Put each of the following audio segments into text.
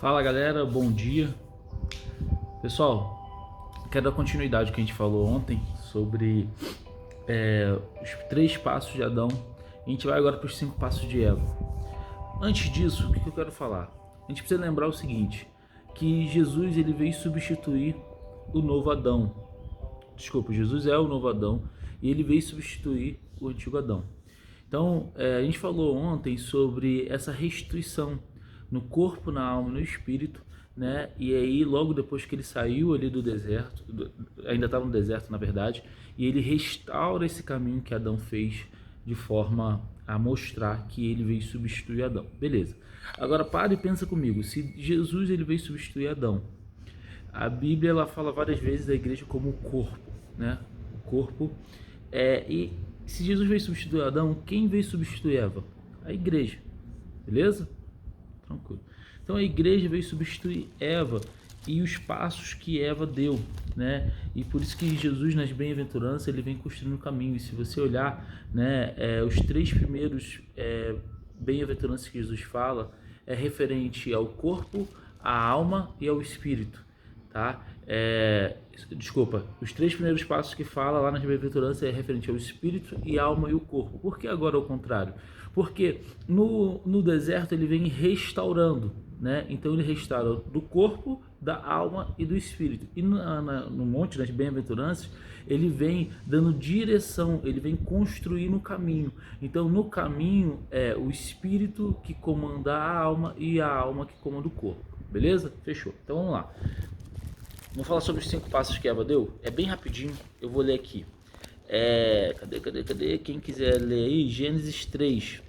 Fala galera, bom dia. Pessoal, quero dar continuidade ao que a gente falou ontem sobre os 3 passos de Adão. A gente vai agora para os 5 passos de Eva. Antes disso, o que eu quero falar? A gente precisa lembrar o seguinte, que Jesus ele veio substituir o novo Adão. Desculpa, Jesus é o novo Adão e ele veio substituir o antigo Adão. Então, a gente falou ontem sobre essa restituição no corpo, na alma e no espírito, né? E aí, logo depois que ele saiu ali do deserto, ainda estava no deserto, na verdade, e ele restaura esse caminho que Adão fez de forma a mostrar que ele veio substituir Adão. Beleza. Agora, para e pensa comigo. Se Jesus ele veio substituir Adão, a Bíblia ela fala várias vezes da igreja como o corpo, né? O corpo e se Jesus veio substituir Adão, quem veio substituir Eva? A igreja, beleza? Tranquilo. Então a igreja veio substituir Eva e os passos que Eva deu, né? E por isso que Jesus nas bem-aventuranças ele vem construindo um caminho. E se você olhar, né, os 3 primeiros bem-aventuranças que Jesus fala é referente ao corpo, à alma e ao espírito, tá? Desculpa, os 3 primeiros passos que fala lá nas bem-aventuranças é referente ao espírito e alma e o corpo. Por que agora ao contrário? Porque no deserto ele vem restaurando, né? Então ele restaura do corpo, da alma e do espírito. E no monte das bem-aventuranças ele vem dando direção, ele vem construindo o caminho. Então no caminho é o espírito que comanda a alma e a alma que comanda o corpo. Beleza? Fechou. Então vamos lá. Vamos falar sobre os 5 passos que Eva deu? É bem rapidinho, eu vou ler aqui. Cadê? Quem quiser ler aí, Gênesis 3.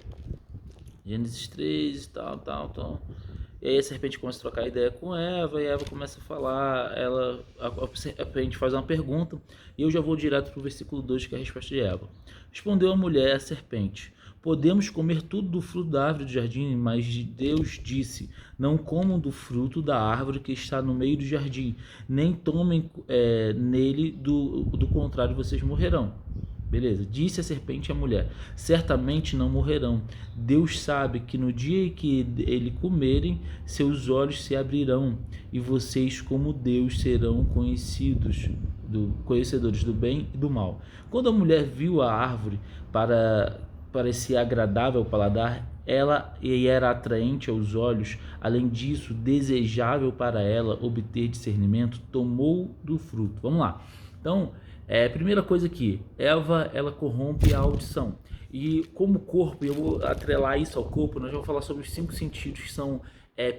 Gênesis 3 e tal. E aí a serpente começa a trocar ideia com Eva, e Eva começa a falar, a gente faz uma pergunta, e eu já vou direto para o versículo 2, que é a resposta de Eva. Respondeu a mulher, a serpente: podemos comer tudo do fruto da árvore do jardim, mas Deus disse: não comam do fruto da árvore que está no meio do jardim, nem tomem nele, do contrário vocês morrerão. Beleza, disse a serpente à mulher: certamente não morrerão. Deus sabe que no dia em que ele comerem, seus olhos se abrirão, e vocês, como Deus, serão conhecedores do bem e do mal. Quando a mulher viu a árvore, parecia agradável ao paladar, ela era atraente aos olhos, além disso, desejável para ela obter discernimento, tomou do fruto. Vamos lá. Então, primeira coisa aqui, Eva, ela corrompe a audição. E como corpo, eu vou atrelar isso ao corpo, nós vamos falar sobre os 5 sentidos que são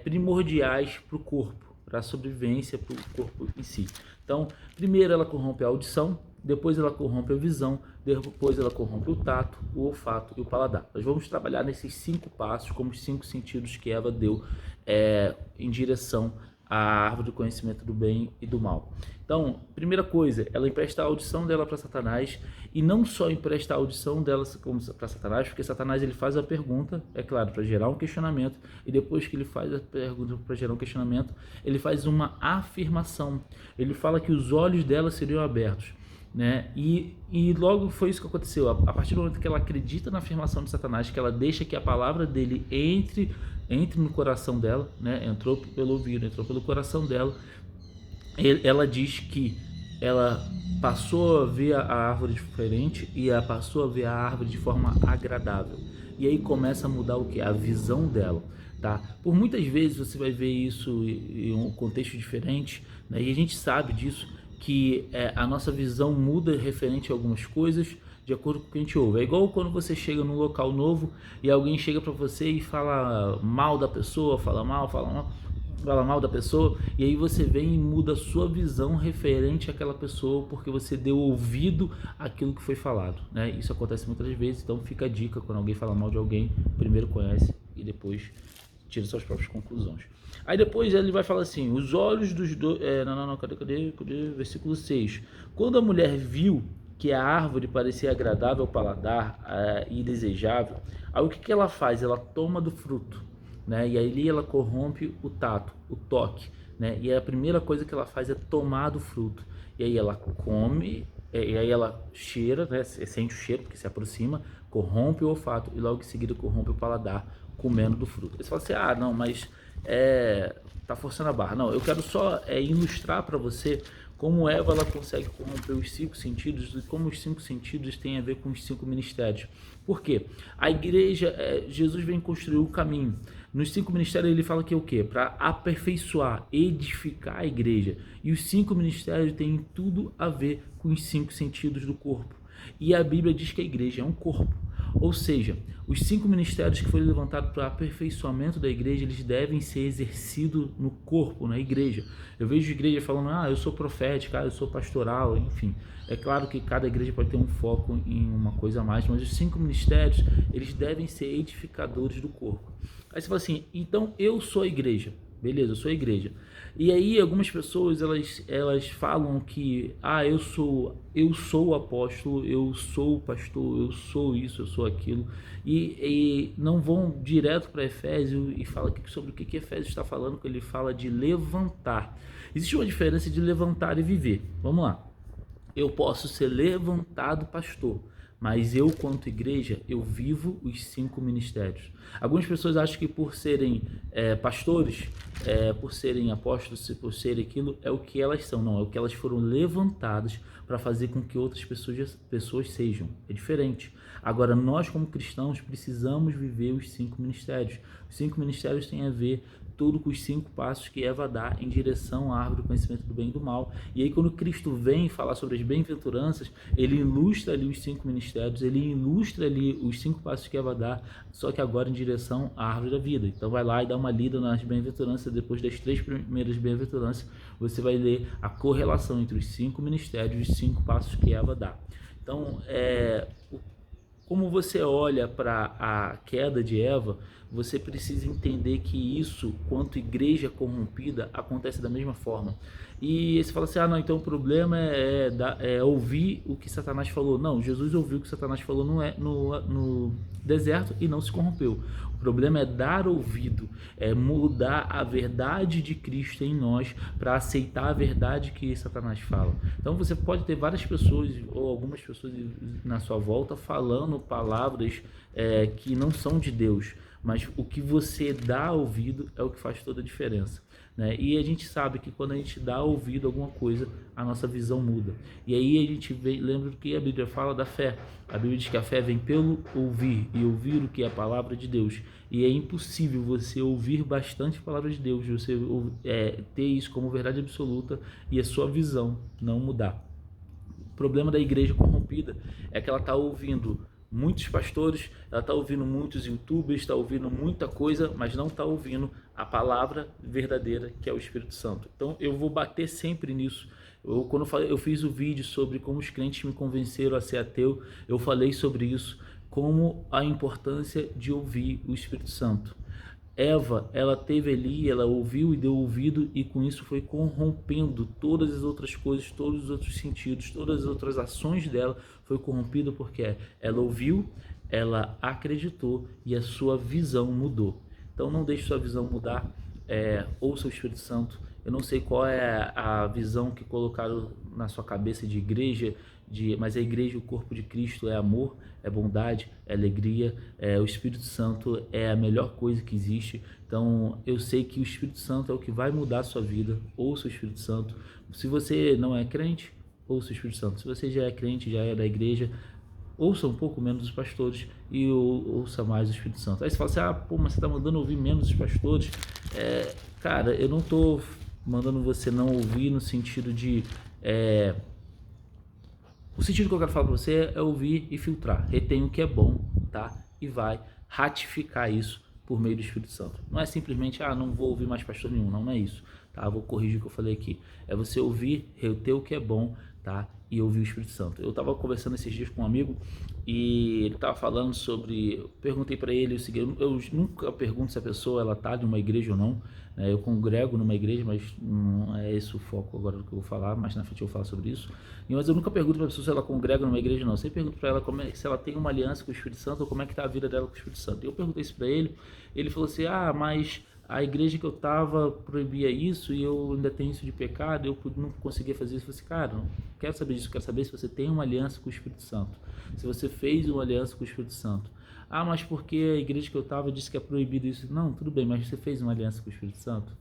primordiais para o corpo, para a sobrevivência, para o corpo em si. Então, primeiro ela corrompe a audição, depois ela corrompe a visão, depois ela corrompe o tato, o olfato e o paladar. Nós vamos trabalhar nesses 5 passos como os 5 sentidos que Eva deu em direção à árvore do conhecimento do bem e do mal. Então, primeira coisa, ela empresta a audição dela para Satanás, e não só empresta a audição dela para Satanás, porque Satanás ele faz a pergunta, é claro, para gerar um questionamento, e depois que ele faz a pergunta para gerar um questionamento, ele faz uma afirmação. Ele fala que os olhos dela seriam abertos, né? E logo foi isso que aconteceu. A partir do momento que ela acredita na afirmação de Satanás, que ela deixa que a palavra dele entre no coração dela, né? Entrou pelo ouvido, entrou pelo coração dela. Ela diz que ela passou a ver a árvore diferente e ela passou a ver a árvore de forma agradável. E aí começa a mudar o que? A visão dela, tá? Por muitas vezes você vai ver isso em um contexto diferente, né? E a gente sabe disso, que a nossa visão muda referente a algumas coisas de acordo com o que a gente ouve. É igual quando você chega num local novo e alguém chega para você e fala mal da pessoa, fala mal da pessoa, e aí você vem e muda a sua visão referente àquela pessoa porque você deu ouvido àquilo que foi falado, né? Isso acontece muitas vezes, então fica a dica: quando alguém fala mal de alguém, primeiro conhece e depois tira suas próprias conclusões. Aí depois ele vai falar assim: os olhos dos dois... Cadê? Versículo 6. Quando a mulher viu que a árvore parecia agradável ao paladar e desejável, aí o que ela faz? Ela toma do fruto, né? E aí ela corrompe o tato, o toque, né? E a primeira coisa que ela faz é tomar do fruto. E aí ela come, e aí ela cheira, né? Sente o cheiro, porque se aproxima, corrompe o olfato, e logo em seguida corrompe o paladar, comendo do fruto. Você fala assim: não, mas tá forçando a barra. Não, eu quero só ilustrar para você como Eva ela consegue corromper os 5 sentidos e como os 5 sentidos têm a ver com os 5 ministérios. Por quê? A igreja, Jesus vem construir o caminho. Nos 5 ministérios ele fala que é o quê? Para aperfeiçoar, edificar a igreja. E os 5 ministérios têm tudo a ver com os 5 sentidos do corpo. E a Bíblia diz que a igreja é um corpo. Ou seja, os 5 ministérios que foram levantados para o aperfeiçoamento da igreja, eles devem ser exercidos no corpo, na igreja. Eu vejo igreja falando, eu sou profética, eu sou pastoral, enfim. É claro que cada igreja pode ter um foco em uma coisa a mais, mas os 5 ministérios, eles devem ser edificadores do corpo. Aí você fala assim, então eu sou a igreja. Beleza, eu sou a igreja. E aí algumas pessoas elas falam que eu sou o apóstolo, eu sou o pastor, eu sou isso, eu sou aquilo, e não vão direto para Efésios e falam sobre o que Efésios está falando, que ele fala de levantar. Existe uma diferença de levantar e viver. Vamos lá. Eu posso ser levantado pastor, mas eu, quanto igreja, eu vivo os 5 ministérios. Algumas pessoas acham que por serem pastores, por serem apóstolos, por serem aquilo, é o que elas são. Não, é o que elas foram levantadas para fazer com que outras pessoas sejam. É diferente. Agora, nós como cristãos precisamos viver os 5 ministérios. Os 5 ministérios têm a ver tudo com os 5 passos que Eva dá em direção à árvore do conhecimento do bem e do mal. E aí quando Cristo vem falar sobre as bem-aventuranças, ele ilustra ali os 5 ministérios, ele ilustra ali os 5 passos que Eva dá, só que agora em direção à árvore da vida. Então vai lá e dá uma lida nas bem-aventuranças, depois das 3 primeiras bem-aventuranças, você vai ler a correlação entre os 5 ministérios e os 5 passos que Eva dá. Então, como você olha para a queda de Eva, você precisa entender que isso, quanto igreja corrompida, acontece da mesma forma. E você fala assim, não, então o problema é ouvir o que Satanás falou. Não, Jesus ouviu o que Satanás falou no deserto e não se corrompeu. O problema é dar ouvido, é mudar a verdade de Cristo em nós para aceitar a verdade que Satanás fala. Então você pode ter várias pessoas ou algumas pessoas na sua volta falando palavras que não são de Deus, mas o que você dá ouvido é o que faz toda a diferença, né? E a gente sabe que quando a gente dá ouvido a alguma coisa, a nossa visão muda. E aí a gente lembra do que a Bíblia fala da fé. A Bíblia diz que a fé vem pelo ouvir, e ouvir o que é a palavra de Deus. E é impossível você ouvir bastante a palavra de Deus, você ter isso como verdade absoluta e a sua visão não mudar. O problema da igreja corrompida é que ela está ouvindo muitos pastores, ela está ouvindo muitos youtubers, está ouvindo muita coisa, mas não está ouvindo a palavra verdadeira, que é o Espírito Santo. Então eu vou bater sempre nisso. Quando eu fiz o vídeo sobre como os crentes me convenceram a ser ateu, eu falei sobre isso, como a importância de ouvir o Espírito Santo. Eva, ela teve ali, ela ouviu e deu ouvido, e com isso foi corrompendo todas as outras coisas, todos os outros sentidos, todas as outras ações dela foi corrompida porque ela ouviu, ela acreditou e a sua visão mudou. Então não deixe sua visão mudar, ouça o Espírito Santo. Eu não sei qual é a visão que colocaram na sua cabeça de igreja, mas a igreja, o corpo de Cristo, é amor, é bondade, é alegria, o Espírito Santo é a melhor coisa que existe. Então eu sei que o Espírito Santo é o que vai mudar a sua vida. Ouça o Espírito Santo. Se você não é crente, ouça o Espírito Santo. Se você já é crente, já é da igreja, ouça um pouco menos os pastores e ouça mais o Espírito Santo. Aí você fala assim, mas você está mandando ouvir menos os pastores. Cara, eu não estou mandando você não ouvir no sentido de... O sentido que eu quero falar para você é ouvir e filtrar. Retém o que é bom, tá? E vai ratificar isso por meio do Espírito Santo. Não é simplesmente, não vou ouvir mais pastor nenhum. Não é isso, tá? Vou corrigir o que eu falei aqui. É você ouvir, reter o que é bom, tá? E ouvir o Espírito Santo. Eu estava conversando esses dias com um amigo e ele estava falando sobre... Eu perguntei para ele o seguinte, eu nunca pergunto se a pessoa ela está de uma igreja ou não, né? Eu congrego numa igreja, mas não é esse o foco agora do que eu vou falar, mas na frente eu vou falar sobre isso. Mas eu nunca pergunto para a pessoa se ela congrega numa igreja ou não. Eu sempre pergunto para ela se ela tem uma aliança com o Espírito Santo ou como é que está a vida dela com o Espírito Santo. E eu perguntei isso para ele, ele falou assim, mas... a igreja que eu estava proibia isso e eu ainda tenho isso de pecado, eu não conseguia fazer isso. Eu falei assim, cara, não quero saber disso, quero saber se você tem uma aliança com o Espírito Santo, se você fez uma aliança com o Espírito Santo. Ah, mas porque a igreja que eu estava disse que é proibido isso. Não, tudo bem, mas você fez uma aliança com o Espírito Santo,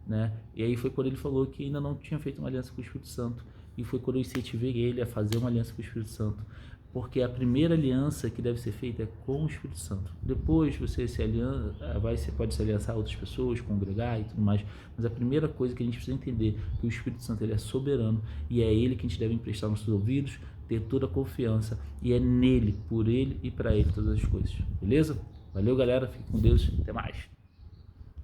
né? E aí foi quando ele falou que ainda não tinha feito uma aliança com o Espírito Santo. E foi quando eu incentivei ele a fazer uma aliança com o Espírito Santo. Porque a primeira aliança que deve ser feita é com o Espírito Santo. Depois você se aliança, você pode se aliançar a outras pessoas, congregar e tudo mais. Mas a primeira coisa que a gente precisa entender é que o Espírito Santo ele é soberano e é ele que a gente deve emprestar nossos ouvidos, ter toda a confiança. E é nele, por ele e para ele todas as coisas. Beleza? Valeu, galera. Fique com Deus. Até mais.